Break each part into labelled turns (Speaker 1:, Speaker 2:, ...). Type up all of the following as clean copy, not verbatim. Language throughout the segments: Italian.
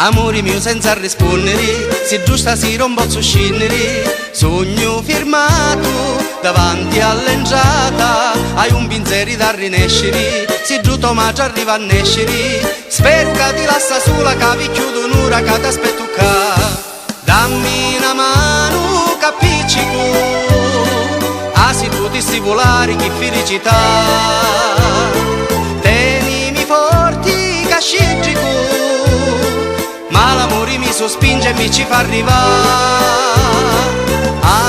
Speaker 1: Amore mio senza rispondere, se giusta si rompe a scendere, sogno firmato davanti all'entrata, hai un pensiero da rinascere, se giusto ma ci arriva a nascere, spero che ti lascia sola, che vi chiudo un'ora che ti aspetto qua. Dammi una mano che appiccico, se tu ti volare che felicità, tenimi forti che sciccico, ma l'amore mi sospinge e mi ci fa arrivare.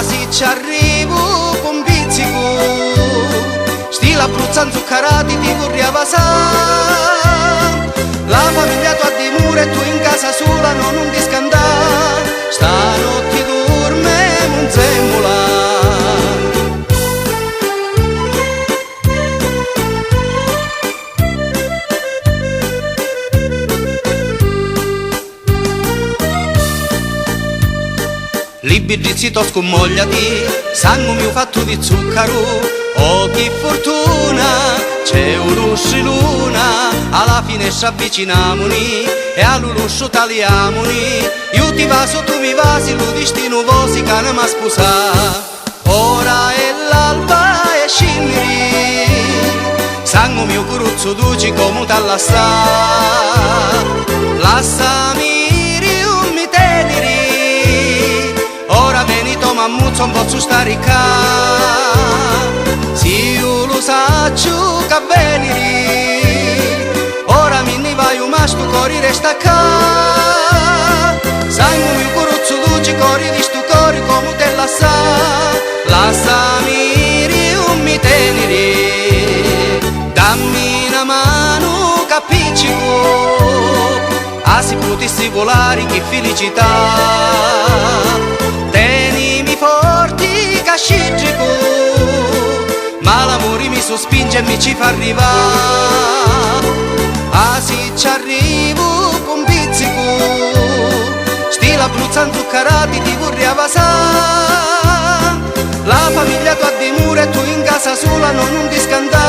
Speaker 1: Se ci arrivo con pizzico, stile Abruzzo zuccherati ti vorrei passare. La famiglia tua dimora e tu in casa sola non ti scandare, stanotte dorme non semmola. Libri to scommogliati, sangue mio fatto di zucchero, oh che fortuna, c'è un luscio luna, alla fine ci avvicinamoni e all'uscio tagliamoni, io ti vaso, tu mi vasi, lo destino vosi che ne m'ha sposato, ora è l'alba e scendere, sangue mio curuzzo duci come t'allassa, lassami mammuzzo un po' su stare qua, se io lo saggio che venire, ora mi ne vai un masto cori resta qua, sangue mio curuzzo luce cori di sto cori come te lassami un mi tenere, dammi una mano che appiccico, se potessi volare che felicità. Forti che sciccico, ma l'amore mi sospinge e mi ci fa arrivare. Se ci arrivo con pizzico, stile Abruzzo zuccherati ti vorrei passare. La famiglia tua dimora e tu in casa sola non ti scandare.